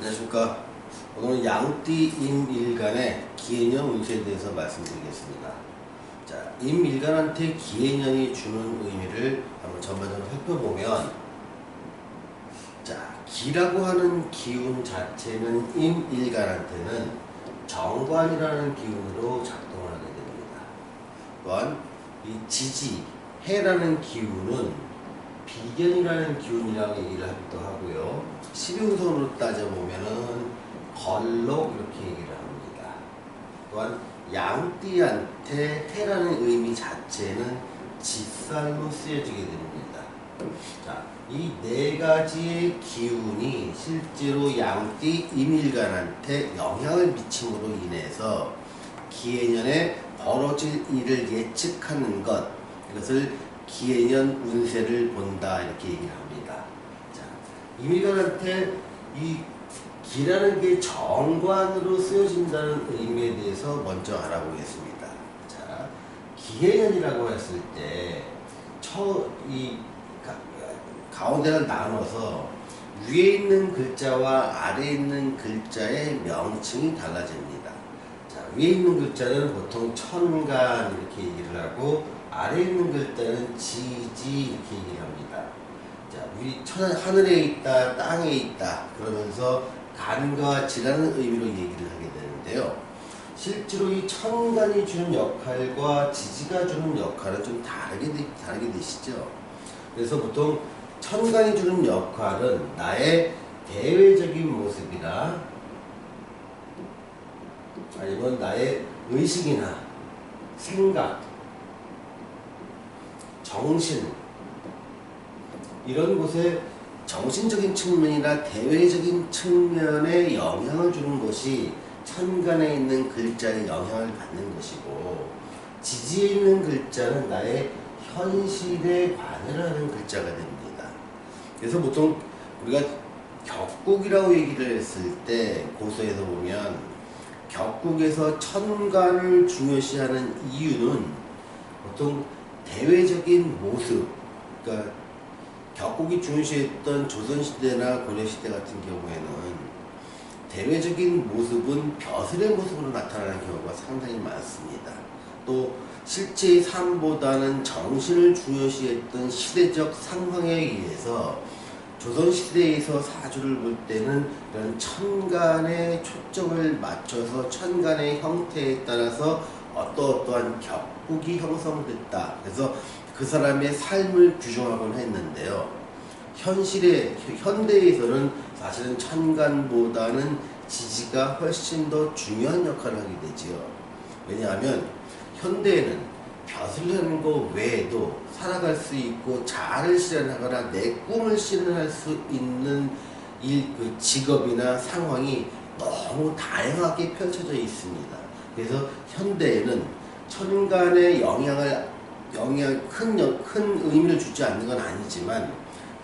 안녕하십니까. 오늘은 양띠 임일간의 기해년 운세에 대해서 말씀드리겠습니다. 자, 임일간한테 기해년이 주는 의미를 한번 전반적으로 살펴보면, 자, 기라고 하는 기운 자체는 임일간한테는 정관이라는 기운으로 작동을 하게 됩니다. 또한 이 지지, 해라는 기운은 비견이라는 기운이라고 얘기를 하기도 하고요. 12운선으로 따져보면은 걸록 이렇게 얘기를 합니다. 또한 양띠한테 해라는 의미 자체는 직살로 쓰여지게 됩니다. 자, 이 네 가지의 기운이 실제로 양띠 임일간한테 영향을 미침으로 인해서 기해년에 벌어질 일을 예측하는 것, 이것을 기해년 운세를 본다 이렇게 얘기를 합니다. 자, 임일간한테 이 기라는 게 정관으로 쓰여진다는 의미에 대해서 먼저 알아보겠습니다. 자, 기해년이라고 했을 때 가운데를 나눠서 위에 있는 글자와 아래에 있는 글자의 명칭이 달라집니다. 자, 위에 있는 글자는 보통 천간 이렇게 얘기를 하고 아래에 있는 글자는 지지 이렇게 얘기를 합니다. 자, 하늘에 있다, 땅에 있다 그러면서 간과 지라는 의미로 얘기를 하게 되는데요. 실제로 이 천간이 주는 역할과 지지가 주는 역할은 좀 다르게 되시죠. 그래서 보통 천간이 주는 역할은 나의 대외적인 모습이나 아니면 나의 의식이나 생각, 정신, 이런 곳에 정신적인 측면이나 대외적인 측면에 영향을 주는 것이 천간에 있는 글자에 영향을 받는 것이고, 지지에 있는 글자는 나의 현실에 관여하는 글자가 됩니다. 그래서 보통 우리가 격국이라고 얘기를 했을 때 고서에서 보면 격국에서 천간을 중요시하는 이유는 보통 대외적인 모습, 그러니까 격국이 중요시했던 조선시대나 고려시대 같은 경우에는 대외적인 모습은 벼슬의 모습으로 나타나는 경우가 상당히 많습니다. 또 실제의 삶보다는 정신을 중요시했던 시대적 상황에 의해서 조선시대에서 사주를 볼 때는 이런 천간에 초점을 맞춰서 천간의 형태에 따라서 어떠한 격국이 형성됐다. 그래서 그 사람의 삶을 규정하곤 했는데요. 현대에서는 사실은 천간보다는 지지가 훨씬 더 중요한 역할을 하게 되지요. 왜냐하면 현대에는 벼슬 하는 것 외에도 살아갈 수 있고 자아를 실현하거나 내 꿈을 실현할 수 있는 그 직업이나 상황이 너무 다양하게 펼쳐져 있습니다. 그래서 현대에는 천간의 큰 의미를 주지 않는 건 아니지만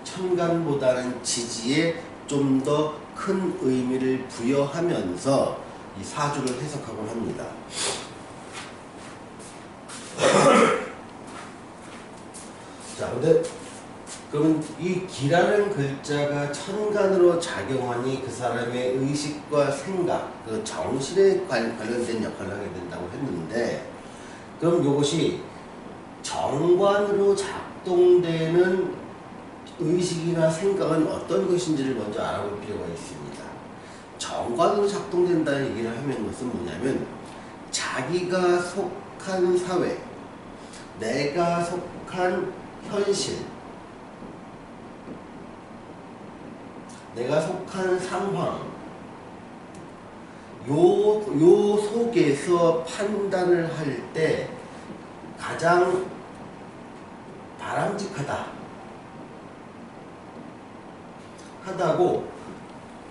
천간보다는 지지에 좀 더 큰 의미를 부여하면서 이 사주를 해석하곤 합니다. 자, 근데 그러면 이 기라는 글자가 천간으로 작용하니 그 사람의 의식과 생각, 그 정신에 관련된 역할을 하게 된다고 했는데, 그럼 이것이 정관으로 작동되는 의식이나 생각은 어떤 것인지를 먼저 알아볼 필요가 있습니다. 정관으로 작동된다는 얘기를 하면 것은 뭐냐면 자기가 속한 사회, 내가 속한 현실, 내가 속한 상황, 요 속에서 판단을 할 때 가장 하다고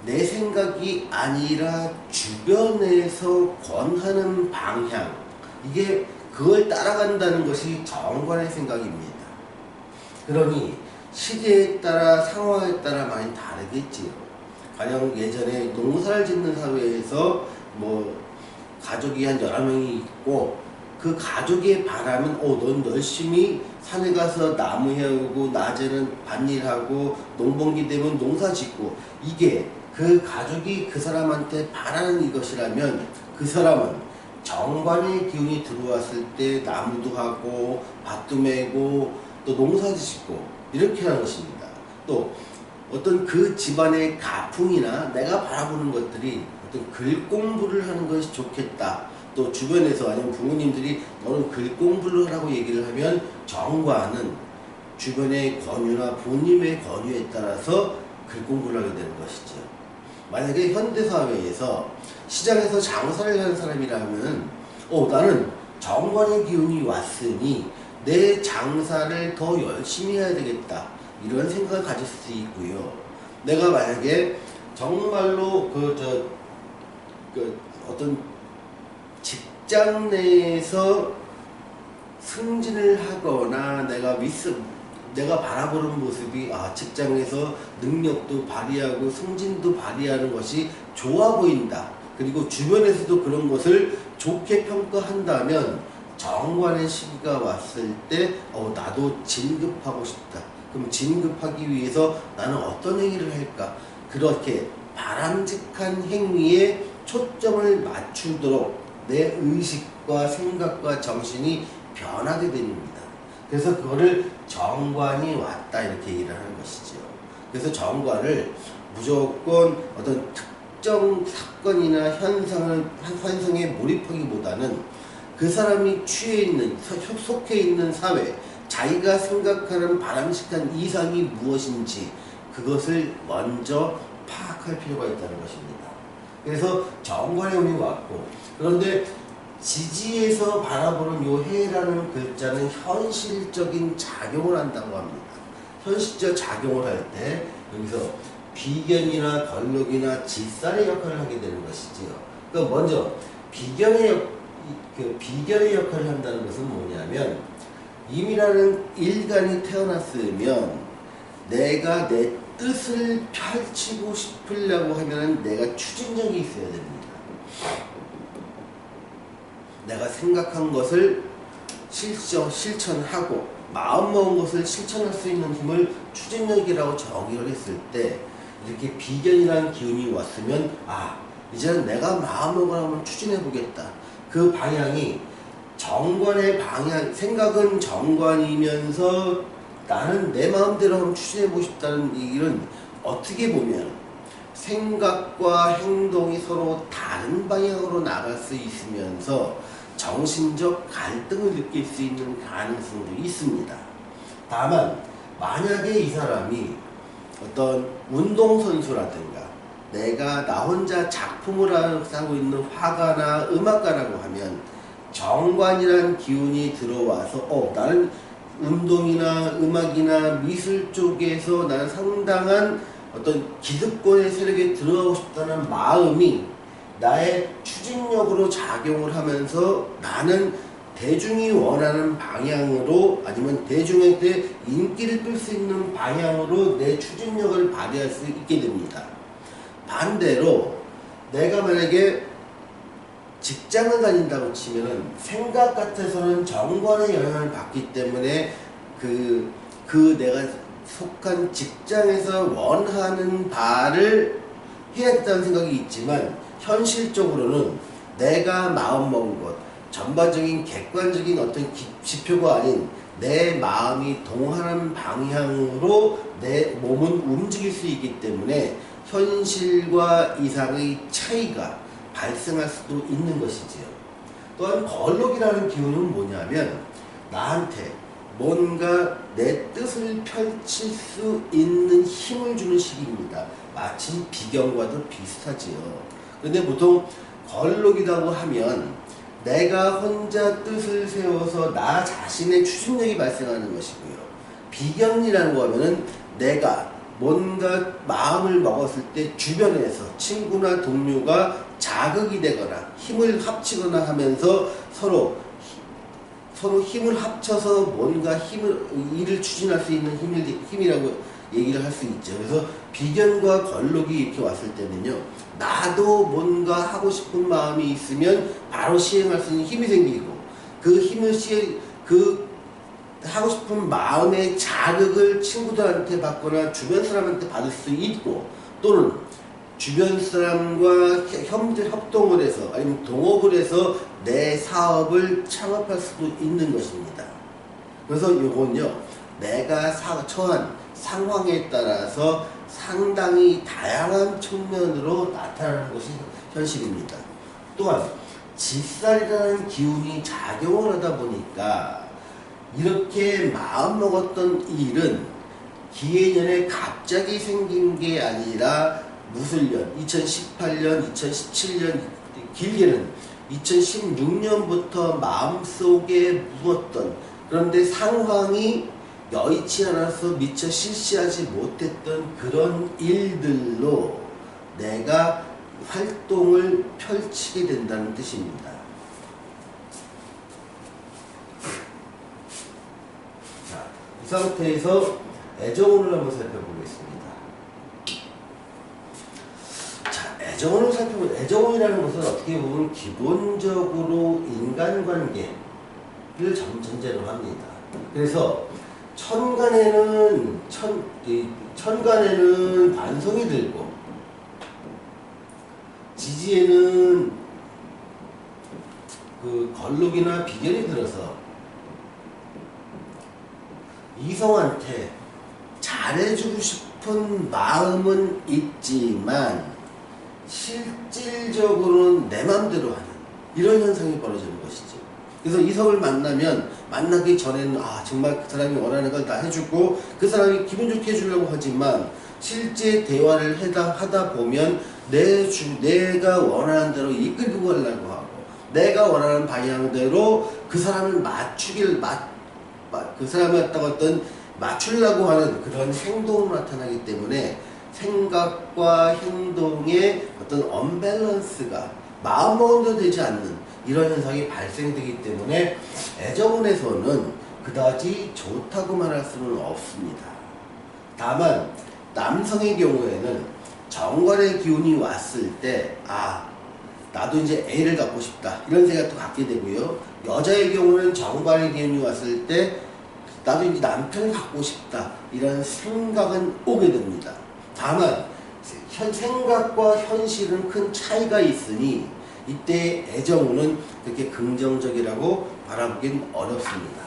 내 생각이 아니라 주변에서 권하는 방향, 이게 그걸 따라간다는 것이 정관의 생각입니다. 그러니 시대에 따라 상황에 따라 많이 다르겠지요. 가령 예전에 농사를 짓는 사회에서 가족이 한 여러 명이 있고 그 가족의 바람은 넌 열심히 산에 가서 나무 헤우고 낮에는 밭일하고 농번기 되면 농사 짓고, 이게 그 가족이 그 사람한테 바라는 이것이라면 그 사람은 정관의 기운이 들어왔을 때 나무도 하고 밭도 메고 또 농사도 짓고 이렇게 하는 것입니다. 또 어떤 그 집안의 가풍이나 내가 바라보는 것들이 어떤 글 공부를 하는 것이 좋겠다. 또 주변에서 아니면 부모님들이 너는 글 공부를 하라고 얘기를 하면 정관은 주변의 권유나 부모님의 권유에 따라서 글 공부를 하게 되는 것이죠. 만약에 현대사회에서 시장에서 장사를 하는 사람이라면 나는 정관의 기운이 왔으니 내 장사를 더 열심히 해야 되겠다 이런 생각을 가질 수 있고요. 내가 만약에 정말로 어떤 직장 내에서 승진을 하거나 내가 바라보는 모습이 직장에서 능력도 발휘하고 승진도 발휘하는 것이 좋아 보인다. 그리고 주변에서도 그런 것을 좋게 평가한다면 정관의 시기가 왔을 때 나도 진급하고 싶다. 그럼 진급하기 위해서 나는 어떤 행위를 할까? 그렇게 바람직한 행위에 초점을 맞추도록 내 의식과 생각과 정신이 변하게 됩니다. 그래서 그거를 정관이 왔다 이렇게 얘기를 하는 것이죠. 그래서 정관을 무조건 어떤 특정 사건이나 현상에 몰입하기보다는 그 사람이 속해 있는 사회, 자기가 생각하는 바람직한 이상이 무엇인지 그것을 먼저 파악할 필요가 있다는 것입니다. 그래서 정관의 운이 왔고, 그런데 지지에서 바라보는 요 해라는 글자는 현실적인 작용을 한다고 합니다. 현실적 작용을 할 때 여기서 비견이나 걸록이나 지살의 역할을 하게 되는 것이지요. 그러니까 먼저 비견의 역할을 한다는 것은 뭐냐면, 임이라는 일간이 태어났으면 내가 내 뜻을 펼치고 싶으려고 하면 내가 추진력이 있어야 됩니다. 내가 생각한 것을 실천하고 마음먹은 것을 실천할 수 있는 힘을 추진력이라고 정의를 했을 때, 이렇게 비견이라는 기운이 왔으면 이제는 내가 마음먹은 한번 추진해 보겠다. 그 방향이 정관의 방향, 생각은 정관이면서 나는 내 마음대로 한번 추진해 보고 싶다는 얘기는 어떻게 보면 생각과 행동이 서로 다른 방향으로 나갈 수 있으면서 정신적 갈등을 느낄 수 있는 가능성도 있습니다. 다만 만약에 이 사람이 어떤 운동선수라든가 내가 나 혼자 작품을 하고 있는 화가나 음악가라고 하면 정관이란 기운이 들어와서 나는 운동이나 음악이나 미술 쪽에서 나는 상당한 어떤 기득권의 세력에 들어가고 싶다는 마음이 나의 추진력으로 작용을 하면서 나는 대중이 원하는 방향으로 아니면 대중한테 인기를 끌 수 있는 방향으로 내 추진력을 발휘할 수 있게 됩니다. 반대로 내가 만약에 직장을 다닌다고 치면은 생각 같아서는 정관의 영향을 받기 때문에 그 내가 속한 직장에서 원하는 바를 해야겠다는 생각이 있지만, 현실적으로는 내가 마음먹은 것, 전반적인 객관적인 어떤 지표가 아닌 내 마음이 동하는 방향으로 내 몸은 움직일 수 있기 때문에 현실과 이상의 차이가 발생할 수도 있는 것이지요. 또한 걸록이라는 기운은 뭐냐면 나한테 뭔가 내 뜻을 펼칠 수 있는 힘을 주는 시기입니다. 마치 비견과도 비슷하지요. 근데 보통 걸록이라고 하면 내가 혼자 뜻을 세워서 나 자신의 추진력이 발생하는 것이고요. 비견이라고 하면은 내가 뭔가 마음을 먹었을 때 주변에서 친구나 동료가 자극이 되거나 힘을 합치거나 하면서 서로 힘을 합쳐서 뭔가 일을 추진할 수 있는 힘이라고 얘기를 할 수 있죠. 그래서 비견과 걸록이 이렇게 왔을 때는요, 나도 뭔가 하고 싶은 마음이 있으면 바로 시행할 수 있는 힘이 생기고, 그 힘을 하고 싶은 마음의 자극을 친구들한테 받거나 주변 사람한테 받을 수 있고, 또는 주변 사람과 협동을 해서 아니면 동업을 해서 내 사업을 창업할 수도 있는 것입니다. 그래서 이건요, 내가 처한 상황에 따라서 상당히 다양한 측면으로 나타나는 것이 현실입니다. 또한 직살이라는 기운이 작용을 하다 보니까 이렇게 마음먹었던 일은 기해년에 갑자기 생긴 게 아니라 무술년, 2018년, 2017년, 길게는 2016년부터 마음속에 묻었던, 그런데 상황이 여의치 않아서 미처 실시하지 못했던 그런 일들로 내가 활동을 펼치게 된다는 뜻입니다. 자, 이 상태에서 애정운을 한번 살펴보겠습니다. 자, 애정운을 살펴보면, 애정운이라는 것은 어떻게 보면 기본적으로 인간관계를 전제로 합니다. 그래서 천간에는 반성이 들고, 지지에는 그 걸룩이나 비견이 들어서 이성한테 잘해주고 싶은 마음은 있지만 실질적으로는 내 맘대로 하는 이런 현상이 벌어지는 것이죠. 그래서 이성을 만나기 전에는 정말 그 사람이 원하는 걸 다 해주고 그 사람이 기분 좋게 해주려고 하지만 실제 대화를 하다 보면 내가 원하는 대로 이끌고 가려고 하고 내가 원하는 방향대로 그 사람을 그 사람을 갖다가 어떤 맞추려고 하는 그런 행동으로 나타나기 때문에 생각과 행동의 어떤 언밸런스가 마음먹은 대로 되지 않는 이런 현상이 발생되기 때문에 애정운에서는 그다지 좋다고 말할 수는 없습니다. 다만 남성의 경우에는 정관의 기운이 왔을 때 나도 이제 애를 갖고 싶다 이런 생각도 갖게 되고요. 여자의 경우는 정관의 기운이 왔을 때 나도 이제 남편을 갖고 싶다 이런 생각은 오게 됩니다. 다만 생각과 현실은 큰 차이가 있으니 이때 애정운은 그렇게 긍정적이라고 바라보긴 어렵습니다.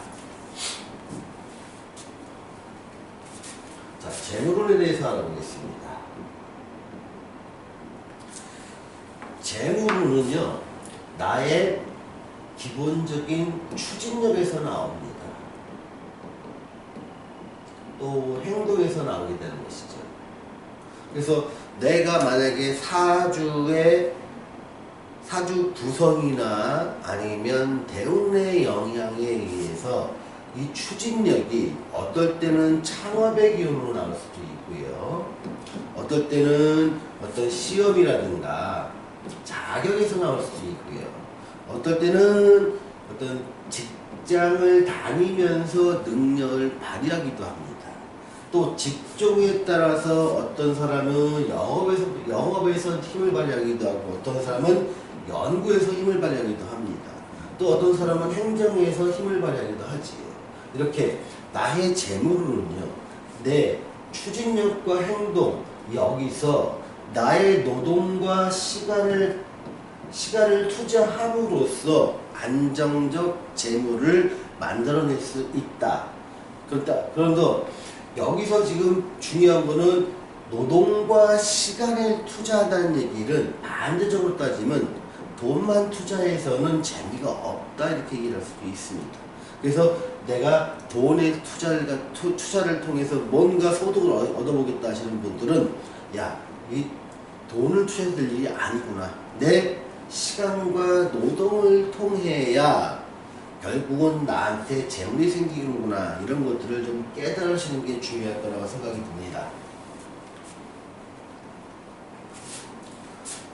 자, 재물운에 대해서 알아보겠습니다. 재물운은요, 나의 기본적인 추진력에서 나옵니다. 또 행동에서 나오게 되는 것이죠. 그래서 내가 만약에 사주 구성이나 아니면 대운의 영향에 의해서 이 추진력이 어떨 때는 창업의 기운으로 나올 수도 있고요. 어떨 때는 어떤 시험이라든가 자격에서 나올 수도 있고요. 어떨 때는 어떤 직장을 다니면서 능력을 발휘하기도 합니다. 또 직종에 따라서 어떤 사람은 영업에서 힘을 발휘하기도 하고 어떤 사람은 연구에서 힘을 발휘하기도 합니다. 또 어떤 사람은 행정에서 힘을 발휘하기도 하지요. 이렇게 나의 재물은요, 내 추진력과 행동, 여기서 나의 노동과 시간을 투자함으로써 안정적 재물을 만들어낼 수 있다. 그런데 여기서 지금 중요한 거는 노동과 시간을 투자한다는 얘기는 반대적으로 따지면 돈만 투자해서는 재미가 없다 이렇게 얘기를 할 수도 있습니다. 그래서 내가 돈의 투자를 통해서 뭔가 소득을 얻어보겠다 하시는 분들은 이 돈을 투자해야 될 일이 아니구나. 내 시간과 노동을 통해야 결국은 나한테 재물이 생기는구나. 이런 것들을 좀 깨달으시는 게 중요할 거라고 생각이 듭니다.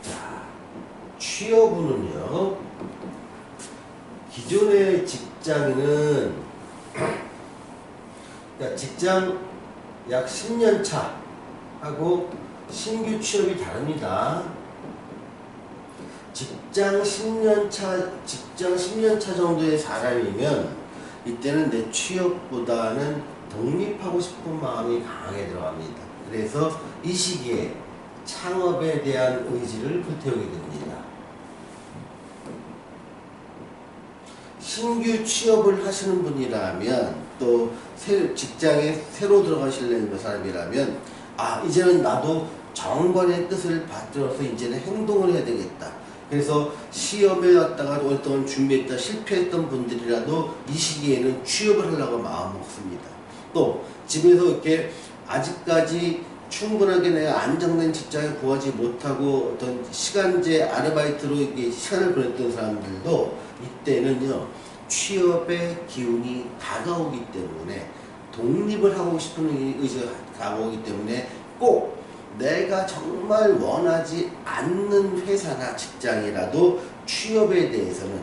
자, 취업운은요, 기존의 직장인은 직장 약 10년 차 하고 신규 취업이 다릅니다. 직장 10년 차 정도의 사람이면 이때는 내 취업보다는 독립하고 싶은 마음이 강하게 들어갑니다. 그래서 이 시기에 창업에 대한 의지를 불태우게 됩니다. 신규 취업을 하시는 분이라면 또 직장에 새로 들어가시려는 사람이라면 이제는 나도 정관의 뜻을 받들어서 이제는 행동을 해야 되겠다. 그래서 시험에 갔다가 오랫동안 준비했다 실패했던 분들이라도 이 시기에는 취업을 하려고 마음먹습니다. 또 집에서 이렇게 아직까지 충분하게 내가 안정된 직장을 구하지 못하고 어떤 시간제 아르바이트로 이게 시간을 보냈던 사람들도 이때는요 취업의 기운이 다가오기 때문에 독립을 하고 싶은 의지가 다가오기 때문에 꼭 내가 정말 원하지 않는 회사나 직장이라도 취업에 대해서는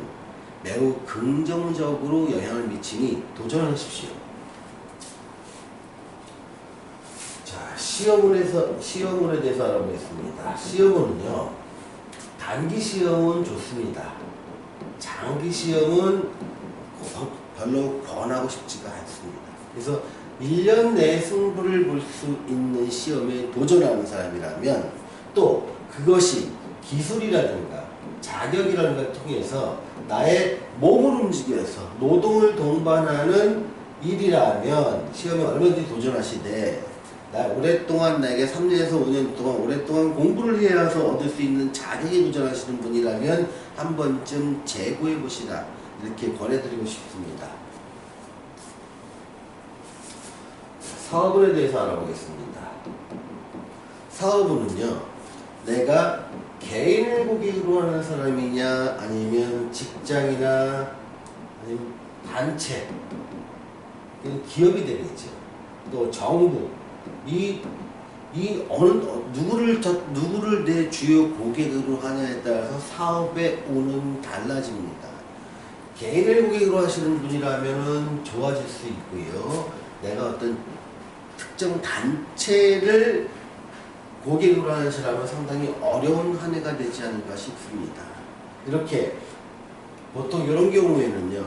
매우 긍정적으로 영향을 미치니 도전하십시오. 자, 시험운에 대해서 알아보겠습니다. 시험운은요, 단기 시험은 좋습니다. 장기 시험은 별로 권하고 싶지가 않습니다. 그래서 1년 내에 승부를 볼 수 있는 시험에 도전하는 사람이라면 또 그것이 기술이라든가 자격이라든가 통해서 나의 몸을 움직여서 노동을 동반하는 일이라면 시험에 얼마든지 도전하시되 오랫동안 나에게 3년에서 5년 동안 오랫동안 공부를 해서 얻을 수 있는 자격에 도전하시는 분이라면 한 번쯤 재고해 보시라 이렇게 권해드리고 싶습니다. 사업운에 대해서 알아보겠습니다. 사업운은요, 내가 개인을 고객으로 하는 사람이냐 아니면 직장이나 아니면 단체, 기업이 되겠죠. 또 정부, 누구를 내 주요 고객으로 하냐에 따라서 사업의 운은 달라집니다. 개인을 고객으로 하시는 분이라면 좋아질 수 있고요. 내가 어떤 특정 단체를 고객으로 하는 사람은 상당히 어려운 한 해가 되지 않을까 싶습니다. 이렇게 보통 이런 경우에는요,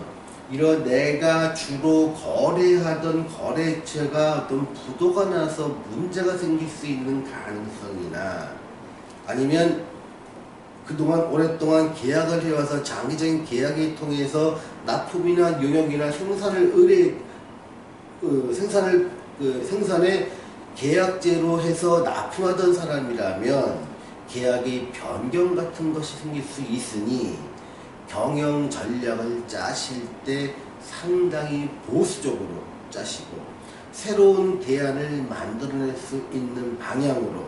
이런 내가 주로 거래하던 거래처가 어떤 부도가 나서 문제가 생길 수 있는 가능성이나 아니면 그동안 오랫동안 계약을 해와서 장기적인 계약을 통해서 납품이나 용역이나 생산을 계약제로 해서 납품하던 사람이라면 계약의 변경 같은 것이 생길 수 있으니 경영 전략을 짜실 때 상당히 보수적으로 짜시고 새로운 대안을 만들어낼 수 있는 방향으로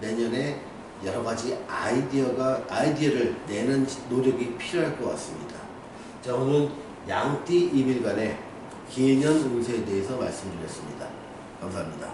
내년에 여러가지 아이디어를 내는 노력이 필요할 것 같습니다. 자, 오늘 양띠 2일간의 기해년 운세에 대해서 말씀드렸습니다. 감사합니다.